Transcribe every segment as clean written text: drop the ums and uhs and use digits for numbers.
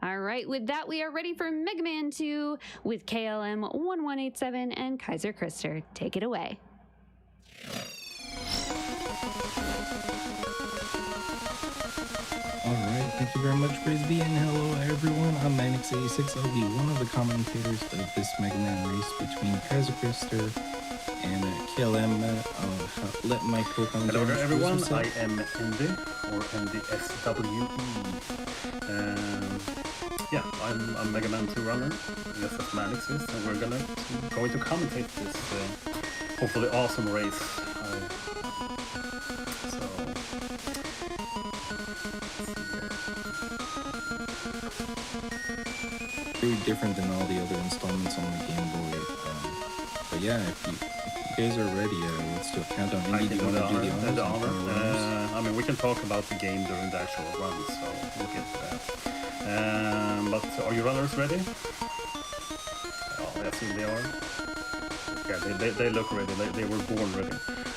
All right, with that, we are ready for Mega Man 2 with KLM 1187 and KaiserKrister. Take it away. Alright, thank you very much, Frisbee, and hello everyone. I'm Manix86. I'll be one of the commentators of this Mega Man race between KaiserKrister and KLM. I'll let my co-commentators. Hello there everyone, I am Andy, or NDSWE. Yeah, I'm Mega Man 2 runner, yes, as Manix is, and we're going to commentate this hopefully awesome race. Very different than all the other installments on the Game Boy. But yeah, if you guys are ready, let's do a countdown. I can do the honor. I mean, we can talk about the game during the actual run, so we'll get to that. But are you runners ready? Oh, I assume they are. Yeah, they look ready. They were born ready.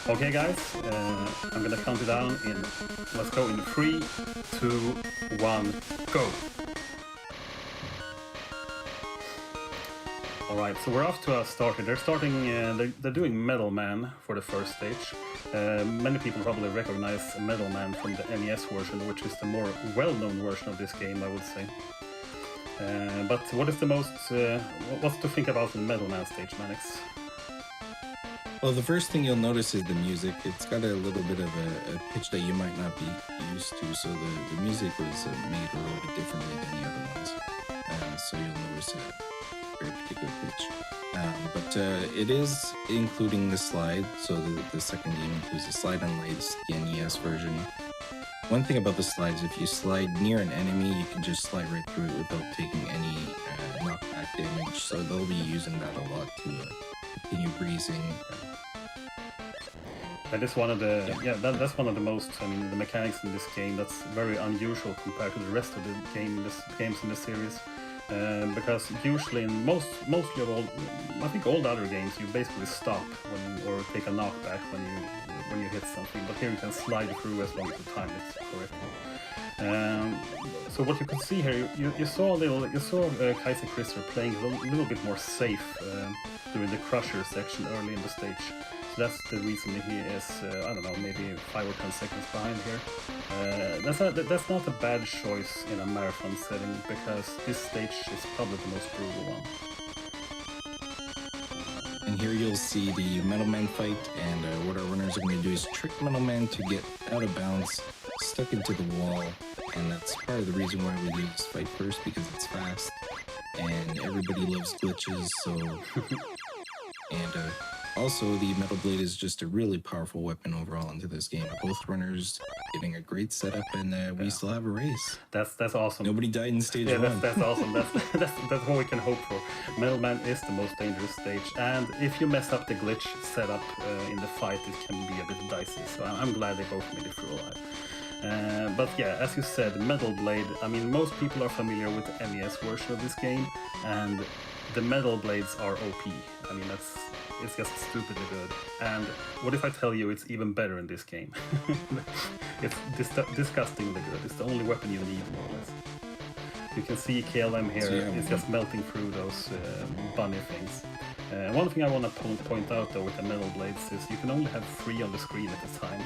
Okay, guys, I'm gonna count it down in. Let's go in 3, 2, 1, go. Alright, so we're off to a starter. They're starting, they're doing Metal Man for the first stage. Many people probably recognize Metal Man from the NES version, which is the more well-known version of this game, I would say. But what is the most, what's to think about the Metal Man stage, Manix? Well, the first thing you'll notice is the music. It's got a little bit of a pitch that you might not be used to, so the music was made a little bit differently than the other ones. So you'll notice a very particular pitch. But it is including the slide, so the second game includes the slide, unlike the NES version. One thing about the slides, if you slide near an enemy, you can just slide right through it without taking any knockback damage, so they'll be using that a lot to continue breezing. That is one of the that's one of the most, I mean, the mechanics in this game that's very unusual compared to the rest of the games in this series. Because usually in mostly of all, I think all the other games, you basically stop or take a knockback when you hit something. But here you can slide through as long as you time it correctly. So what you could see here, you saw KaiserKrister playing a little bit more safe during the Crusher section early in the stage. So that's the reason he is, I don't know, maybe 5 or 10 seconds behind here. That's not a bad choice in a marathon setting, because this stage is probably the most brutal one. And here you'll see the Metal Man fight, and what our runners are going to do is trick Metal Man to get out of bounds, stuck into the wall, and that's part of the reason why we do this fight first, because it's fast, and everybody loves glitches, so... and also, the Metal Blade is just a really powerful weapon overall into this game. Both runners getting a great setup, and we still have a race. That's awesome. Nobody died in stage 1. That's awesome. That's what we can hope for. Metal Man is the most dangerous stage, and if you mess up the glitch setup in the fight, it can be a bit dicey. So I'm glad they both made it through alive. But yeah, as you said, Metal Blade, I mean, most people are familiar with the NES version of this game, and the Metal Blades are OP. I mean, it's just stupidly good. And what if I tell you it's even better in this game? It's disgustingly good. It's the only weapon you need, more or less. You can see KLM here is just melting through those bunny things. One thing I want to point out though with the Metal Blades is you can only have 3 on the screen at a time.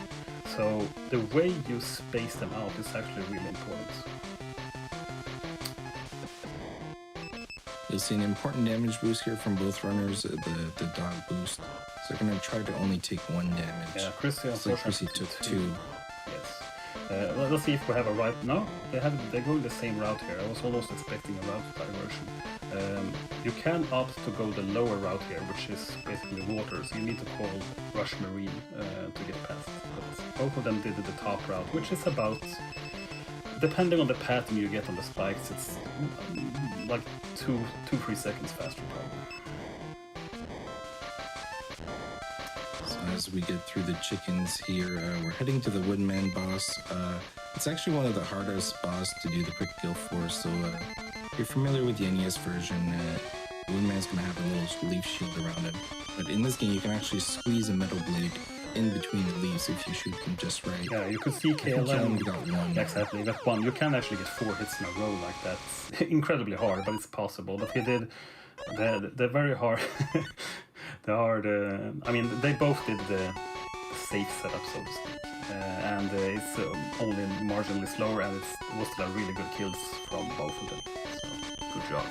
So the way you space them out is actually really important. You'll see an important damage boost here from both runners, the dog boost. So they're going to try to only take 1 damage. Yeah, Chrissy unfortunately took 2. Yes. Let's see if we have a right... No, they're going the same route here. I was almost expecting a route diversion. You can opt to go the lower route here, which is basically water. So you need to call Rush Marine to get past. But both of them did the top route, which is about... Depending on the pattern you get on the spikes, it's like 2-3 seconds faster probably. So as we get through the chickens here, we're heading to the Woodman boss. It's actually one of the hardest boss to do the quick kill for, so if you're familiar with the NES version, Woodman's going to have a little leaf shield around him. But in this game you can actually squeeze a Metal Blade in between the leaves if you shoot them just right. Yeah, you could see KLM. KLM got one. Exactly, you got one. You can actually get 4 hits in a row like that. It's incredibly hard, but it's possible. But he did the very hard. the hard. I mean, they both did the safe setup, so to speak. And it's only marginally slower, and it was still really good kills from both of them. So, good job.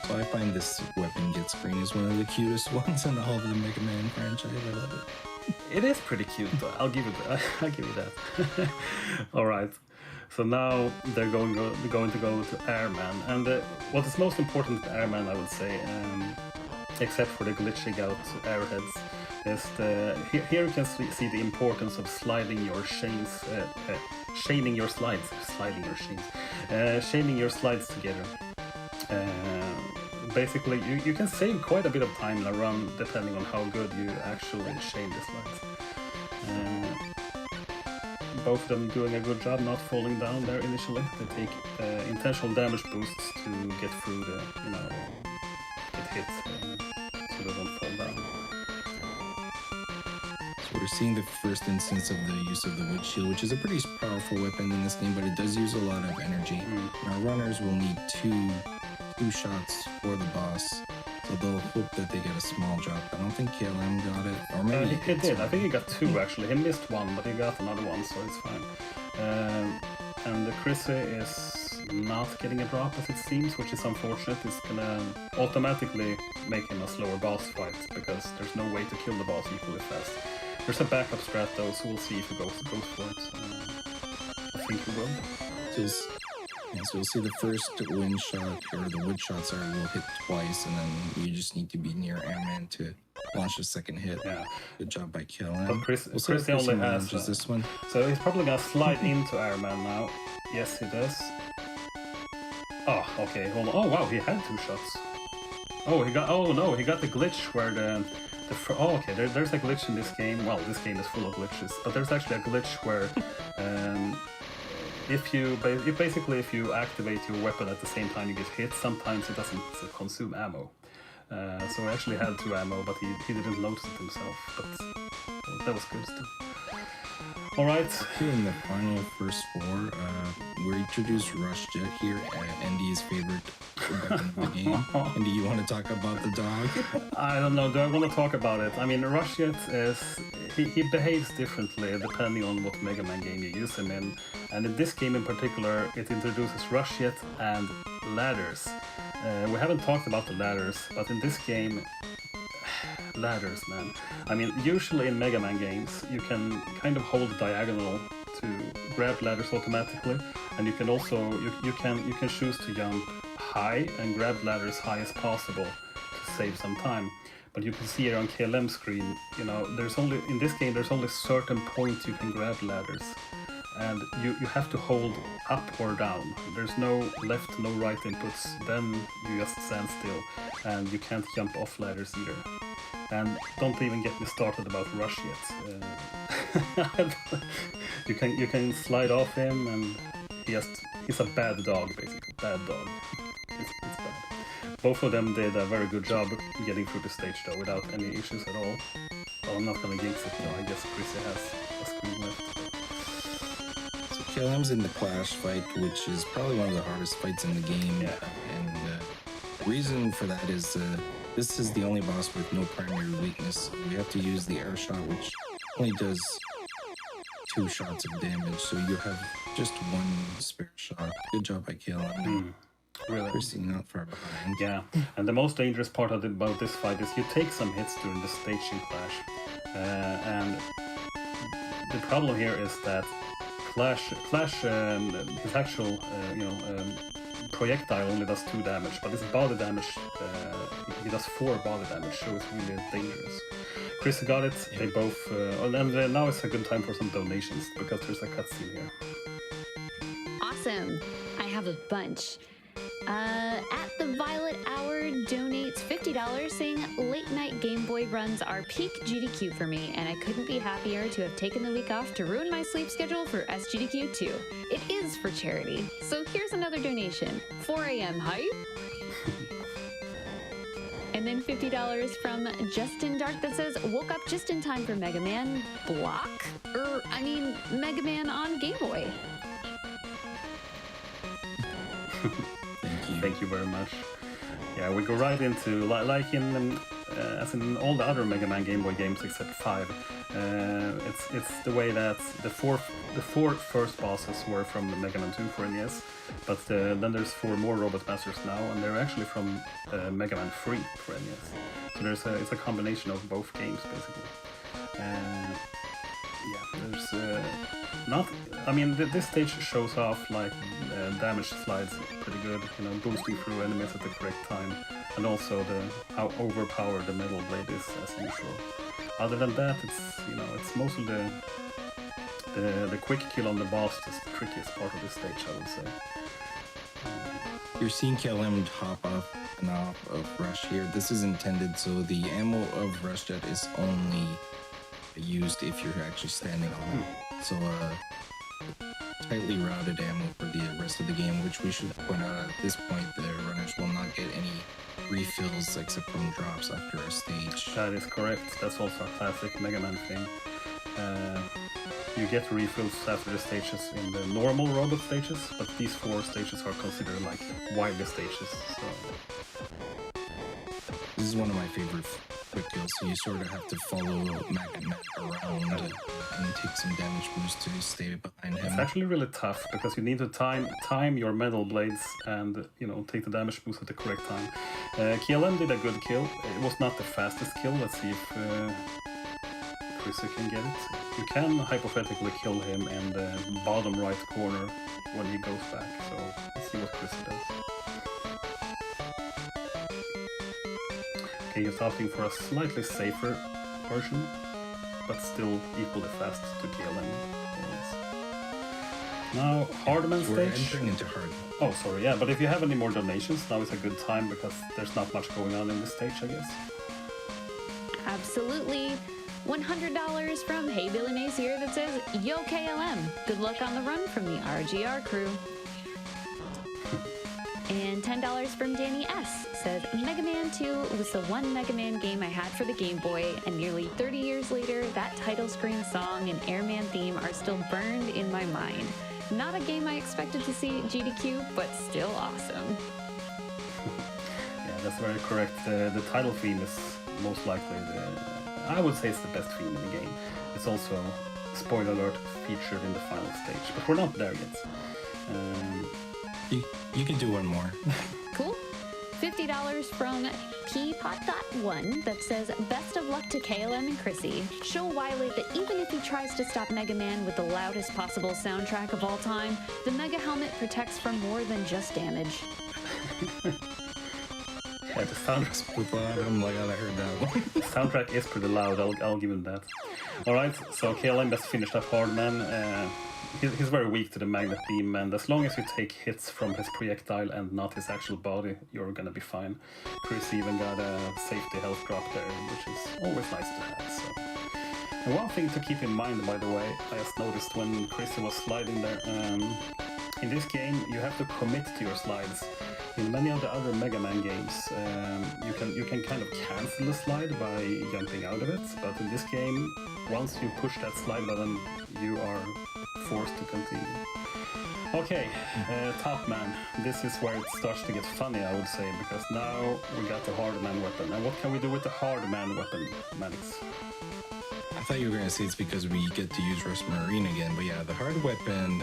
So I find this weapon get screen is one of the cutest ones in all of the Mega Man franchise. I love it. It is pretty cute, though. I'll give you that. All right. So now they're going to go to Airman, and what is most important with Airman, I would say, except for the glitching out airheads, is here you can see the importance of sliding your chains, chaining your slides together. Basically, you can save quite a bit of time in a run depending on how good you actually chain the slides. Both of them doing a good job not falling down there initially. They take intentional damage boosts to get through the, get hit so they don't fall down. So we're seeing the first instance of the use of the wood shield, which is a pretty powerful weapon in this game, but it does use a lot of energy. Now runners will need two shots for the boss, so they'll hope that they get a small drop. I don't think KLM got it, or maybe he did. I think he got 2 actually. He missed 1, but he got another one, so it's fine. And the Krisse is not getting a drop as it seems, which is unfortunate. It's gonna automatically make him a slower boss fight because there's no way to kill the boss equally fast. There's a backup strat though, so we'll see if he goes for it. I think he will. So you'll see the first wind shot, or the wood shots will hit twice, and then you just need to be near Airman to launch a second hit. Yeah. Good job by KLM. But Chris only has this one. So he's probably gonna slide into Airman now. Yes, he does. Oh, okay, hold on. Oh wow, he had 2 shots. Oh, he got the glitch where okay, there's a glitch in this game. Well, this game is full of glitches, but there's actually a glitch where if you activate your weapon at the same time you get hit, sometimes it doesn't consume ammo. So he actually had 2 ammo, but he didn't notice it himself. But that was good still. All right. Here in the final first 4, we introduced Rush Jet here, Andy's favorite weapon of the game. Andy, you want to talk about the dog? I don't know. Do I want to talk about it? I mean, Rush Jet he behaves differently depending on what Mega Man game you use him in. And in this game in particular, it introduces Rush Jet and ladders. We haven't talked about the ladders, but in this game, ladders, man. I mean, usually in Mega Man games, you can kind of hold diagonal to grab ladders automatically, and you can also you can choose to jump high and grab ladders high as possible to save some time. But you can see here on KLM screen, in this game there's only certain points you can grab ladders, and you have to hold up or down. There's no left, no right inputs. Then you just stand still, and you can't jump off ladders either. And don't even get me started about Rush yet. You can slide off him, and he's a bad dog, basically. Bad dog. It's bad. Both of them did a very good job getting through the stage though, without any issues at all. Well, I'm not gonna jinx it though. I guess Krisse has a screen left. So KLM's in the Clash fight, which is probably one of the hardest fights in the game. Yeah. And the reason for that is this is the only boss with no primary weakness. We have to use the air shot, which only does 2 shots of damage, so you have just 1 spare shot. Good job by KLM. Really? Krisse not far behind. Yeah, and the most dangerous part about this fight is you take some hits during the staging clash. And the problem here is that Clash his actual, projectile only does 2 damage, but his body damage, he does 4 body damage, so it's really dangerous. Krisse got it, they both, and now it's a good time for some donations, because there's a cutscene here. Awesome. I have a bunch. At the Violet Hour donates $50 saying late night Game Boy runs are peak GDQ for me, and I couldn't be happier to have taken the week off to ruin my sleep schedule for SGDQ 2. It is for charity, so here's another donation. 4 a.m. hype? And And then $50 from Justin Dark that says, woke up just in time for Mega Man Block? Mega Man on Game Boy. Thank you very much. Yeah, we go right into, like in, as in all the other Mega Man Game Boy games except 5, it's the way that the four first bosses were from the Mega Man 2 for NES, but then there's 4 more Robot Masters now, and they're actually from Mega Man 3 for NES. So it's a combination of both games, basically. There's this stage shows off like damage slides pretty good, boosting through enemies at the correct time, and also how overpowered the metal blade is as usual. Other than that, it's mostly the quick kill on the boss is the trickiest part of this stage, I would say. You're seeing KLM hop off and off of Rush here. This is intended so the ammo of Rush Jet is only used if you're actually standing on it. So tightly routed ammo for the rest of the game, which we should point out at this point, the runners will not get any refills except from drops after a stage. That is correct. That's also a classic Mega Man thing. You get refills after the stages in the normal robot stages, but these 4 stages are considered like wild stages. So this is one of my favorite quick kills, so you sort of have to follow Magnet Man around and take some damage boost to stay behind him. It's actually really tough because you need to time your metal blades and take the damage boost at the correct time. KLM did a good kill. It was not the fastest kill. Let's see if KaiserKrister can get it. You can hypothetically kill him in the bottom right corner when he goes back. So let's see what KaiserKrister does. Okay, he's opting for a slightly safer version, but still equally fast to KLM. Yes. Now, Hardman We're stage. entering into hard. Oh, sorry, yeah, but if you have any more donations, now is a good time because there's not much going on in this stage, I guess. Absolutely. $100 from Hey Billy Mays here that says, Yo KLM, good luck on the run from the RGR crew. And $10 from Danny S. says, Mega Man 2 was the one Mega Man game I had for the Game Boy, and nearly 30 years later, that title screen song and Airman theme are still burned in my mind. Not a game I expected to see at GDQ, but still awesome. Yeah, that's very correct. The title theme is most likely I would say it's the best theme in the game. It's also, spoiler alert, featured in the final stage, but we're not there yet. You can do one more. Cool. $50 from Peapot.1 that says, best of luck to KLM and Chrissy. Show Wiley that even if he tries to stop Mega Man with the loudest possible soundtrack of all time, the Mega Helmet protects from more than just damage. Yeah, the soundtrack. I'm like, I heard that one. The soundtrack is pretty loud, I'll give him that. Alright, so KLM just finished up Hardman. He's very weak to the magnet beam, and as long as you take hits from his projectile and not his actual body, you're gonna be fine. Chris even got a safety health drop there, which is always nice to have. So. And one thing to keep in mind, by the way, I just noticed when Chris was sliding there, in this game you have to commit to your slides. In many of the other Mega Man games, you can kind of cancel the slide by jumping out of it, but in this game, once you push that slide button, you are forced to continue. Okay, Top Man. This is where it starts to get funny, I would say, because now we got the Hard Man weapon. And what can we do with the Hard Man weapon, Maddox? I thought you were going to say it's because we get to use Rush Marine again, but yeah, the hard weapon,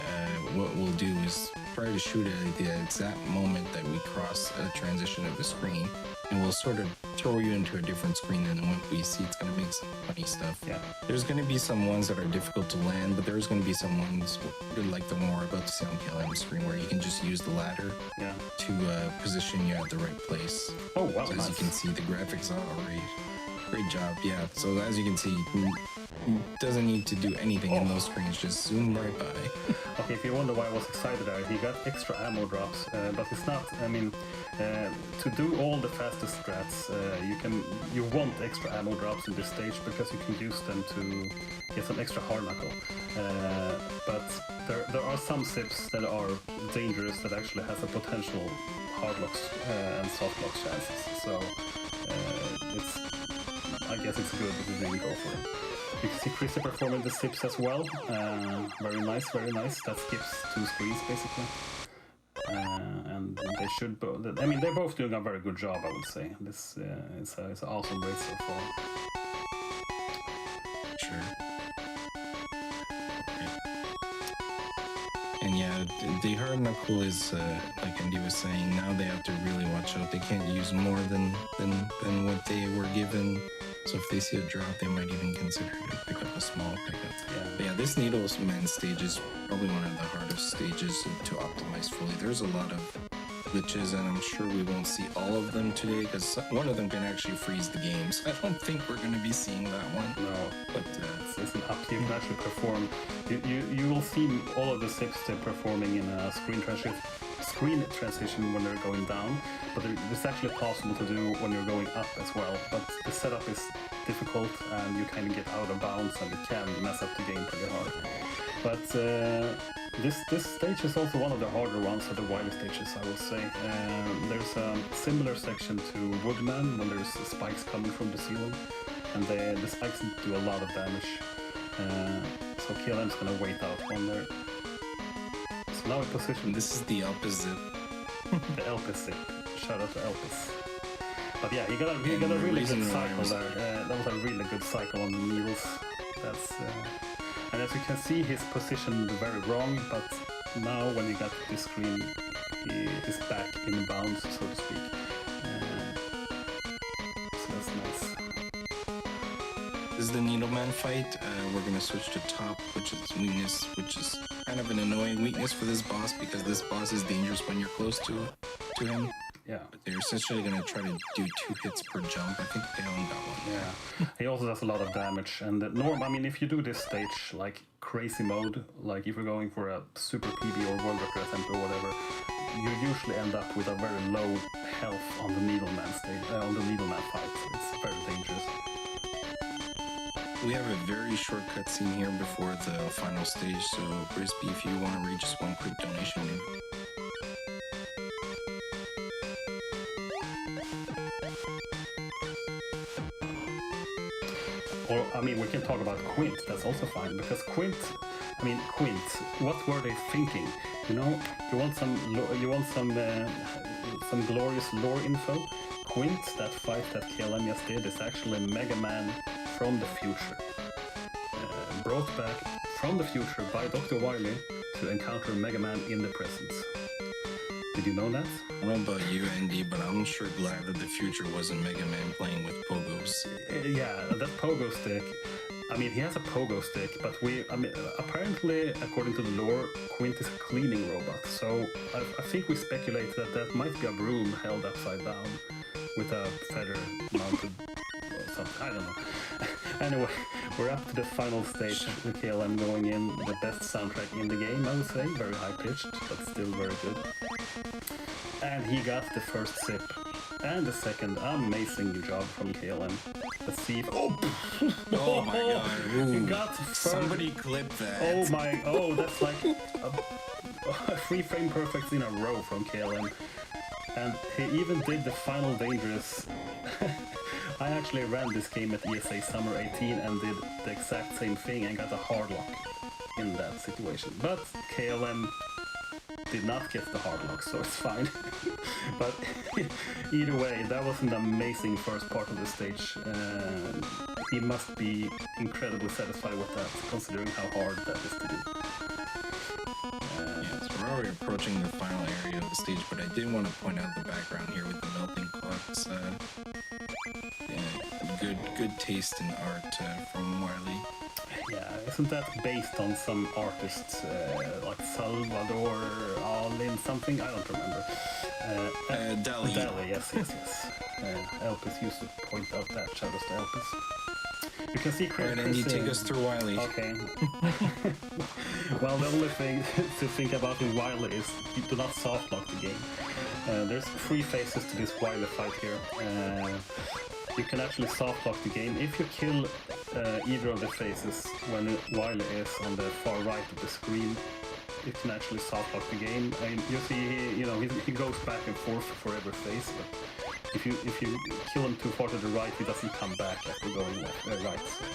what we'll do is try to shoot at the exact moment that we cross a transition of the screen, and we'll sort of throw you into a different screen, and then when we see, it's going to make some funny stuff. Yeah. There's going to be some ones that are difficult to land, but there's going to be some ones like the one we're about to see on KLM screen where you can just use the ladder to position you at the right place. Oh, wow, so nice. As you can see, the graphics are already great job. Yeah, so as you can see, doesn't need to do anything in those screens, just zoom right by. Okay, if you wonder why I was excited there, he got extra ammo drops, but it's not, I mean, to do all the fastest strats, you want extra ammo drops in this stage because you can use them to get some extra hard knuckle. But there are some sips that are dangerous that actually has a potential hard locks and soft locks chances. So I guess it's good that they didn't go for it. You can see Krister performing the sips as well. Very nice, very nice. That skips 2 screens basically. And they should both. I mean, they're both doing a very good job, I would say. This is an awesome race so far. Sure. Okay. And yeah, the hard knuckle is like Andy was saying. Now they have to really watch out. They can't use more than what they were given. So if they see a drought, they might even consider to pick up a small pickup. Yeah. But yeah, this Needleman stage is probably one of the hardest stages to optimize fully. There's a lot of glitches, and I'm sure we won't see all of them today because one of them can actually freeze the game. So I don't think we're going to be seeing that one. No, But it's an up to you can actually perform. You will see all of the sips they're performing in a screen transition when they're going down, but it's actually possible to do when you're going up as well. But the setup is difficult, and you kind of get out of bounds, and it can mess up the game pretty hard. But this stage is also one of the harder ones of the wider stages, I would say. There's a similar section to Woodman when there's spikes coming from the ceiling, and the spikes do a lot of damage. So KLM's gonna wait out one there. So now we position. this is the opposite. The Elpis zip. Shout out to Elpis. But yeah, he got a really good cycle there. That was a really good cycle on the needles. And as you can see, he's positioned very wrong, but now when you got this screen, he is back in bounds, so to speak. So that's nice. This is the Needleman fight. We're going to switch to top, which is weakness, which is kind of an annoying weakness for this boss because this boss is dangerous when you're close to him. Yeah. But they're essentially going to try to do 2 hits per jump. I think they only got one. Yeah. He also does a lot of damage. And I mean, if you do this stage like crazy mode, like if you're going for a super PB or world record attempt or whatever, you usually end up with a very low health on the Needleman stage, on the Needleman fight. It's very dangerous. We have a very short cutscene here before the final stage, so Brisby, if you want to read just one quick donation. Or, I mean, we can talk about Quint, that's also fine, because Quint, what were they thinking? You know, you want some glorious lore info? Quint, that fight that KLM just did, is actually Mega Man from the future. Brought back from the future by Dr. Wily to encounter Mega Man in the present. Did you know that? I don't know about you, Andy, but I'm sure glad that the future wasn't Mega Man playing with pogos. Yeah, that pogo stick. I mean, he has a pogo stick, but apparently, according to the lore, Quint is a cleaning robot. So I think we speculate that might be a broom held upside down with a feather mounted or something. I don't know. Anyway, we're up to the final stage with KLM going in. The best soundtrack in the game, I would say. Very high-pitched, but still very good. And he got the first sip. And the second. Amazing job from KLM. Let's see if... Oh my god. Ooh. He got first. Somebody clip that. That's like a 3 frame perfects in a row from KLM. And he even did the final dangerous... I actually ran this game at ESA Summer 18 and did the exact same thing and got a hard lock in that situation. But KLM did not get the hard lock, so it's fine. But either way, that was an amazing first part of the stage. He must be incredibly satisfied with that, considering how hard that is to do. So we're already approaching the final area of the stage, but I did want to point out the background here with the melting clocks. Good taste in art from Wiley. Yeah, isn't that based on some artists like Salvador Alin something? I don't remember. Dali. Dali, yes. Elpis used to point out that. Shout out to Elpis. You can see Chris. Alright, Andy, take us through Wiley. Okay. Well, the only thing to think about in Wiley is you do not soft lock the game. There's 3 phases to this Wiley fight here. You can actually soft lock the game if you kill either of the phases when Wiley is on the far right of the screen. You can actually soft lock the game. And you see, he goes back and forth for every phase, but if you kill him too far to the right, he doesn't come back after going right. So.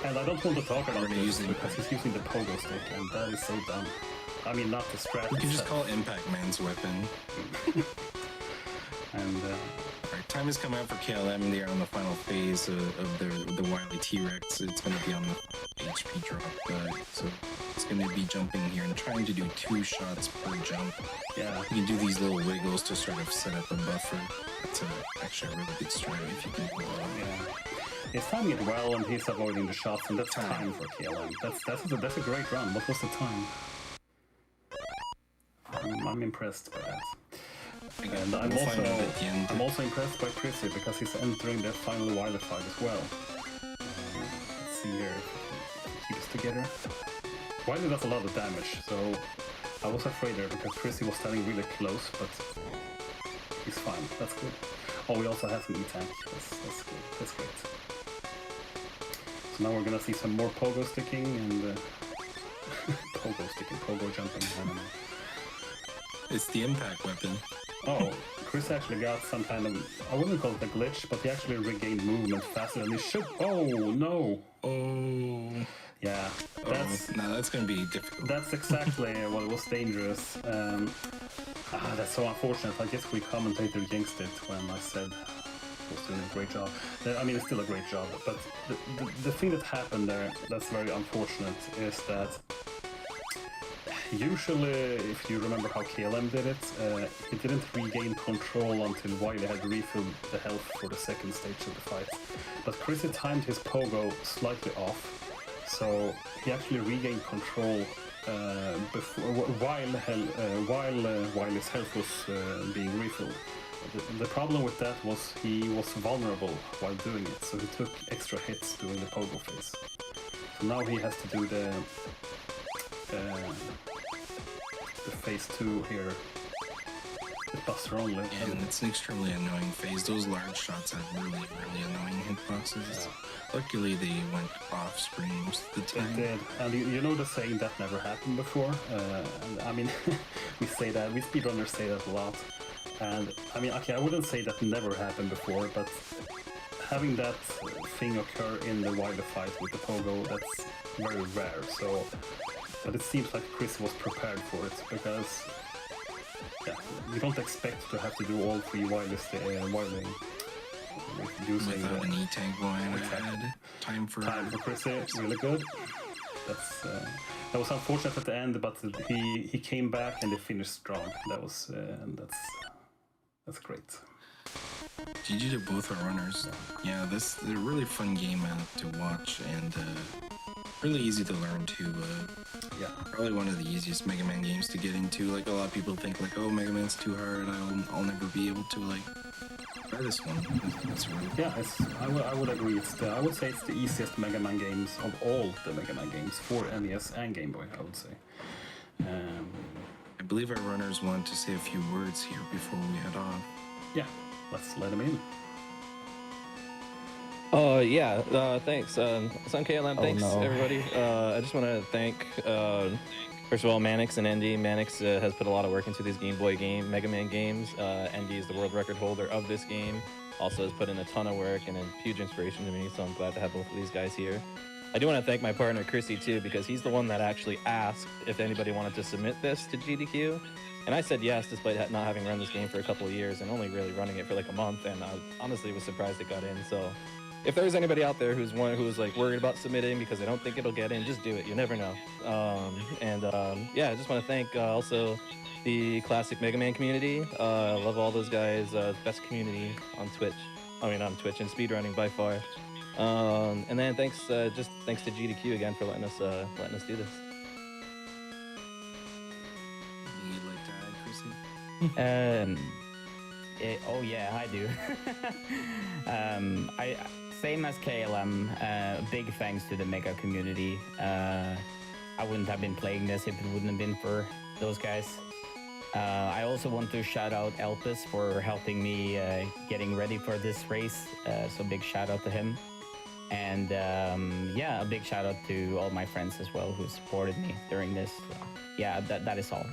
And I don't want to talk about this because he's using the pogo stick, and that is so dumb. I mean, not the strap. You can just call Impact Man's weapon. And Alright, time has come out for KLM. They are on the final phase of the Wily T-Rex. It's going to be on the HP drop, so it's going to be jumping here and trying to do 2 shots per jump. yeah, You can do these little wiggles to sort of set up a buffer. That's actually a really good strat if you can pull it off. yeah. He's timing it well, and he's avoiding the shots, and that's time for KLM. That's a great run. What was the time? I'm impressed by that. And I'm also impressed by Chrissy because he's entering the final Wilder fight as well. Let's see here if he keeps together. Wilder does a lot of damage, so I was afraid there because Chrissy was standing really close, but he's fine. That's good. Oh, we also have some E-Tank. That's good. That's great. So now we're gonna see some more pogo sticking and pogo jumping. I don't know. It's the impact weapon. Oh, Chris actually got some kind of, I wouldn't call it a glitch, but he actually regained movement faster than he should. Oh, no. Oh. Yeah, that's going to be difficult. That's exactly what was dangerous. That's so unfortunate. I guess we commentator jinxed it when I said he was doing a great job. I mean, it's still a great job, but the thing that happened there that's very unfortunate is that usually, if you remember how KLM did it, he didn't regain control until Wiley had refilled the health for the second stage of the fight. But Chrissy timed his pogo slightly off, so he actually regained control while Wiley's health was being refilled. The problem with that was he was vulnerable while doing it, so he took extra hits during the pogo phase. So now he has to do the phase 2 here, the buster only. And it's an extremely annoying phase. Those large shots have really, really annoying hitboxes. Yeah. Luckily, they went off screen most of the time. They did, and you know the saying that never happened before. And I mean, we say that, we speedrunners say that a lot. And I mean, okay, I wouldn't say that never happened before, but having that thing occur in the Wilder fight with the pogo, that's very rare. So. But it seems like Chris was prepared for it, because you don't expect to have to do all 3 Wileys using without an E-Tank going ahead. Time for Chrissy, really good. That was unfortunate at the end, but he came back and they finished strong. That was that's great. GG to both our runners. Yeah, this is a really fun game to watch, and really easy to learn too. Probably one of the easiest Mega Man games to get into. Like, a lot of people think like, oh, Mega Man's too hard, I'll never be able to like try this one. It's really cool. I would agree. I would say it's the easiest Mega Man games of all the Mega Man games for NES and Game Boy, I would say. I believe our runners want to say a few words here before we head off. Yeah, let's let them in. Thanks. Son KLM, thanks everybody. I just want to thank, first of all, Mannix and Andy. Mannix has put a lot of work into these Game Boy Mega Man games. Andy is the world record holder of this game. Also has put in a ton of work and a huge inspiration to me, so I'm glad to have both of these guys here. I do want to thank my partner Chrissy too, because he's the one that actually asked if anybody wanted to submit this to GDQ. And I said yes, despite not having run this game for a couple of years and only really running it for like a month, and I honestly was surprised it got in. So if there's anybody out there who's like worried about submitting because they don't think it'll get in, just do it. You never know. I just want to thank also the classic Mega Man community. I love all those guys. Best community on Twitch. On Twitch and speedrunning by far. And then thanks to GDQ again for letting us do this. You'd like to add, Chrissy? Oh yeah, I do. Same as KLM, big thanks to the Mega community. I wouldn't have been playing this if it wouldn't have been for those guys. I also want to shout out Elpis for helping me getting ready for this race, so big shout out to him. And a big shout out to all my friends as well who supported me during this. That is all.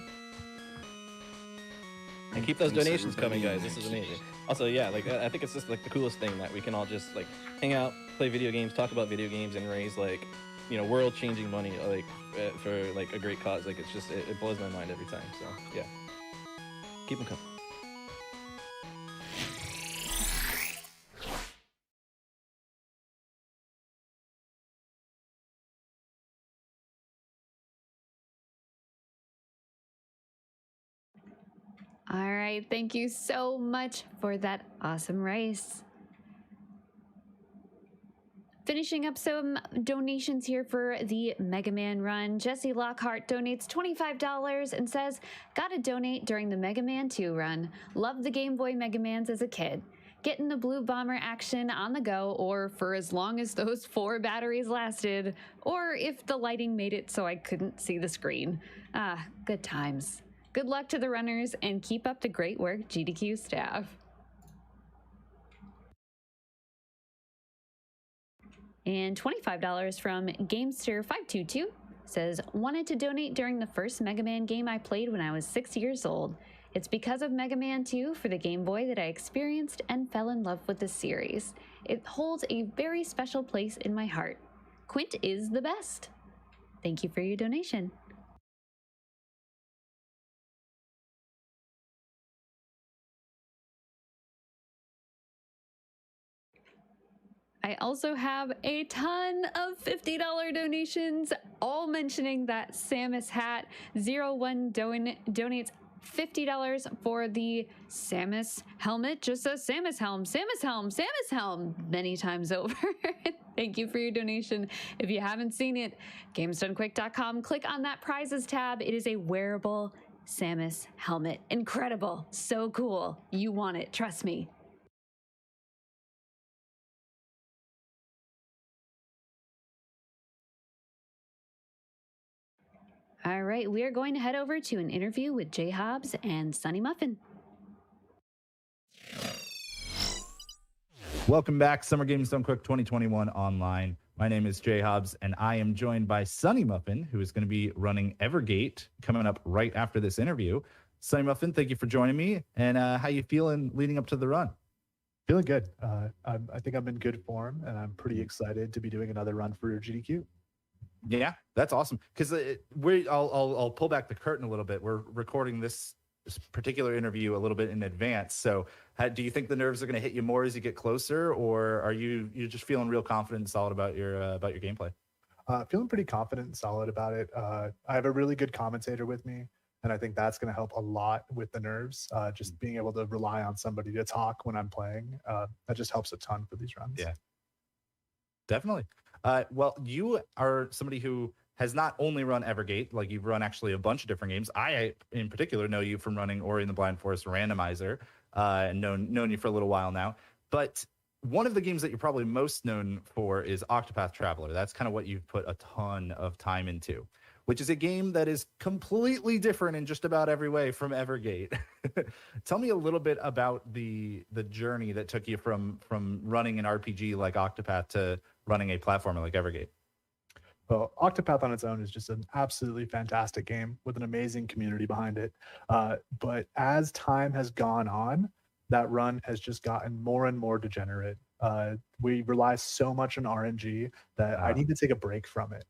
And keep those donations coming, guys. This is amazing. Also, yeah, like I think it's just like the coolest thing that we can all just like hang out, play video games, talk about video games, and raise like, you know, world-changing money like for like a great cause. Like it's just it blows my mind every time. So yeah, keep them coming. All right, thank you so much for that awesome rice. Finishing up some donations here for the Mega Man run. Jesse Lockhart donates $25 and says, "Gotta donate during the Mega Man 2 run. Loved the Game Boy Mega Mans as a kid. Getting the Blue Bomber action on the go, or for as long as those 4 batteries lasted, or if the lighting made it so I couldn't see the screen. Ah, good times. Good luck to the runners and keep up the great work, GDQ staff." And $25 from Gamester522 says, "Wanted to donate during the first Mega Man game I played when I was 6 years old. It's because of Mega Man 2 for the Game Boy that I experienced and fell in love with the series. It holds a very special place in my heart. Quint is the best." Thank you for your donation. I also have a ton of $50 donations, all mentioning that Samus hat. 01 donates $50 for the Samus helmet. Just says Samus helm, Samus helm, Samus helm many times over. Thank you for your donation. If you haven't seen it, GamesDoneQuick.com, click on that prizes tab. It is a wearable Samus helmet. Incredible. So cool. You want it. Trust me. All right, we are going to head over to an interview with Jay Hobbs and Sunny Muffin. Welcome back, Summer Games Done Quick 2021 online. My name is Jay Hobbs, and I am joined by Sunny Muffin, who is going to be running Evergate coming up right after this interview. Sunny Muffin, thank you for joining me. And how you feeling leading up to the run? Feeling good. I think I'm in good form, and I'm pretty excited to be doing another run for GDQ. Yeah, that's awesome. Because I'll pull back the curtain a little bit. We're recording this particular interview a little bit in advance. So, do you think the nerves are going to hit you more as you get closer, or are you just feeling real confident and solid about your gameplay? Feeling pretty confident and solid about it. I have a really good commentator with me, and I think that's going to help a lot with the nerves. Just being able to rely on somebody to talk when I'm playing, that just helps a ton for these runs. Yeah, definitely. Well, you are somebody who has not only run Evergate, like you've run actually a bunch of different games. I, in particular, know you from running Ori and the Blind Forest Randomizer, and known you for a little while now. But one of the games that you're probably most known for is Octopath Traveler. That's kind of what you've put a ton of time into, which is a game that is completely different in just about every way from Evergate. Tell me a little bit about the journey that took you from running an RPG like Octopath to running a platformer like Evergate. Well, Octopath on its own is just an absolutely fantastic game with an amazing community behind it. But as time has gone on, that run has just gotten more and more degenerate. We rely so much on RNG that I need to take a break from it.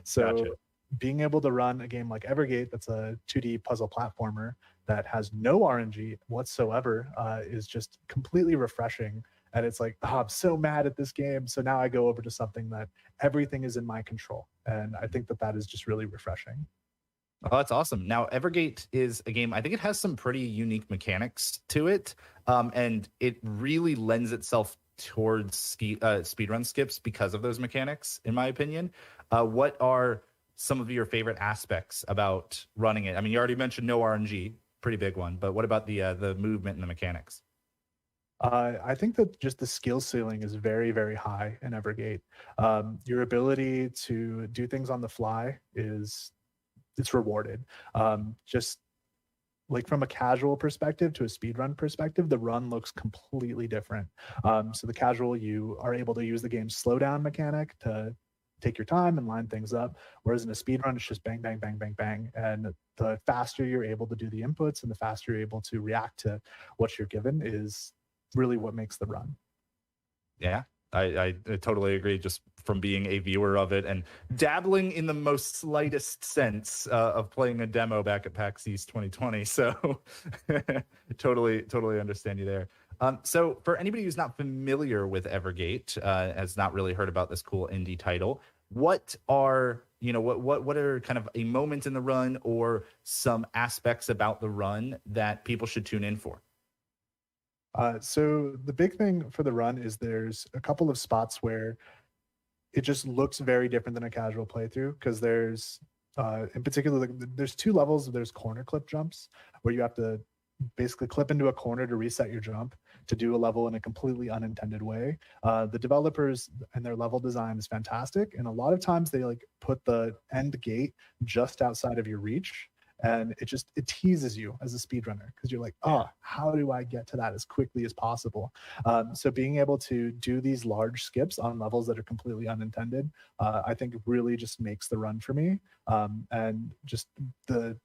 So Gotcha. Being able to run a game like Evergate, that's a 2D puzzle platformer that has no RNG whatsoever, is just completely refreshing. And it's like, oh, I'm so mad at this game. So now I go over to something that everything is in my control. And I think that is just really refreshing. Oh, that's awesome. Now, Evergate is a game, I think it has some pretty unique mechanics to it. And it really lends itself towards speedrun skips because of those mechanics, in my opinion. What are some of your favorite aspects about running it? I mean, you already mentioned no RNG, pretty big one. But what about the movement and the mechanics? I think that just the skill ceiling is very, very high in Evergate. Your ability to do things on the fly it's rewarded. Just like from a casual perspective to a speedrun perspective, the run looks completely different. So the casual, you are able to use the game's slowdown mechanic to take your time and line things up. Whereas in a speed run, it's just bang, bang, bang, bang, bang. And the faster you're able to do the inputs and the faster you're able to react to what you're given is really what makes the run. Yeah, I totally agree, just from being a viewer of it and dabbling in the most slightest sense of playing a demo back at PAX East 2020. So totally understand you there. So for anybody who's not familiar with Evergate, has not really heard about this cool indie title, what are what are kind of a moment in the run or some aspects about the run that people should tune in for? So the big thing for the run is there's a couple of spots where it just looks very different than a casual playthrough, because there's in particular, there's two levels. There's corner clip jumps where you have to basically clip into a corner to reset your jump to do a level in a completely unintended way. The developers and their level design is fantastic, and a lot of times they like put the end gate just outside of your reach, and it teases you as a speedrunner because you're like, oh, how do I get to that as quickly as possible? So being able to do these large skips on levels that are completely unintended, I think really just makes the run for me. And just the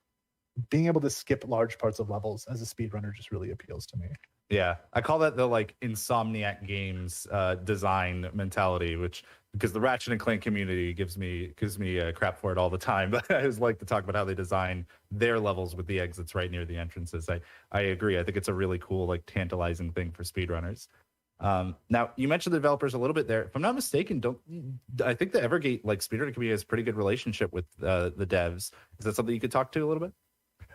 being able to skip large parts of levels as a speedrunner just really appeals to me. Yeah, I call that the like Insomniac Games design mentality, which, because the Ratchet and Clank community gives me crap for it all the time. But I always like to talk about how they design their levels with the exits right near the entrances. I agree. I think it's a really cool, like, tantalizing thing for speedrunners. Now, you mentioned the developers a little bit there. If I'm not mistaken, I think the Evergate like speedrunning community has a pretty good relationship with the devs. Is that something you could talk to a little bit?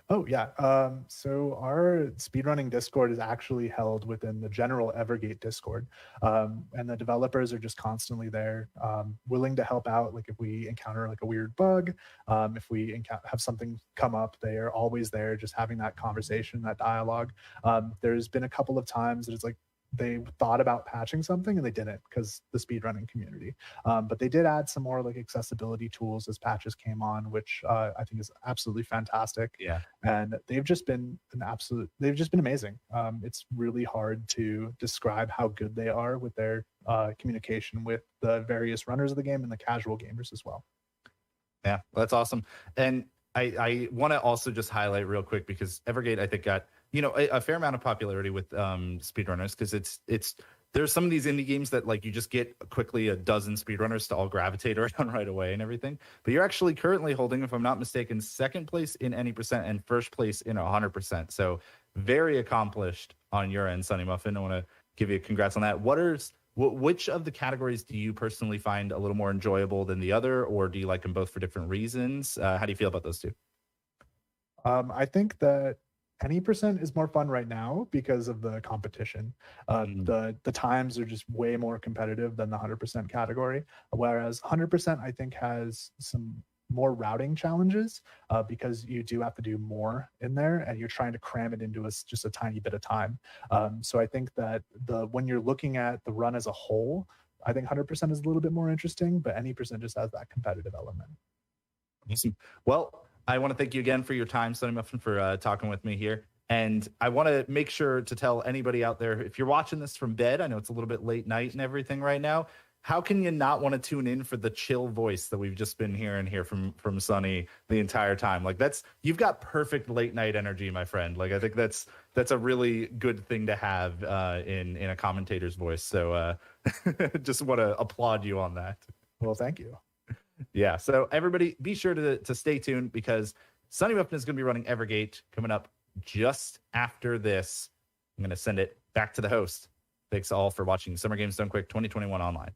Oh, yeah. So our speedrunning Discord is actually held within the general Evergate Discord. And the developers are just constantly there, willing to help out. Like if we encounter like a weird bug, if we have something come up, they are always there just having that conversation, that dialogue. There's been a couple of times that it's like, they thought about patching something and they didn't because the speedrunning community. But they did add some more like accessibility tools as patches came on, which I think is absolutely fantastic. Yeah. And they've just been amazing. It's really hard to describe how good they are with their communication with the various runners of the game and the casual gamers as well. Yeah, that's awesome. And I want to also just highlight real quick, because Evergate, I think, got a fair amount of popularity with speedrunners, because there's some of these indie games that like you just get quickly a dozen speedrunners to all gravitate around right away and everything. But you're actually currently holding, if I'm not mistaken, second place in any percent and first place in 100%. So very accomplished on your end, Sunny Muffin. I want to give you a congrats on that. Which of the categories do you personally find a little more enjoyable than the other, or do you like them both for different reasons? How do you feel about those two? I think that any percent is more fun right now because of the competition. The times are just way more competitive than the 100% category, whereas 100% I think has some more routing challenges because you do have to do more in there and you're trying to cram it into just a tiny bit of time. So I think that when you're looking at the run as a whole, I think 100% is a little bit more interesting, but any percent just has that competitive element. Awesome. Well, I want to thank you again for your time, Sunny Muffin, for talking with me here. And I want to make sure to tell anybody out there, if you're watching this from bed, I know it's a little bit late night and everything right now, how can you not want to tune in for the chill voice that we've just been hearing here from Sunny the entire time? Like you've got perfect late night energy, my friend. Like I think that's a really good thing to have in a commentator's voice. So just want to applaud you on that. Well, thank you. Yeah. So everybody be sure to stay tuned, because Sunny Muffin is going to be running Evergate coming up just after this. I'm going to send it back to the host. Thanks all for watching Summer Games Done Quick 2021 online.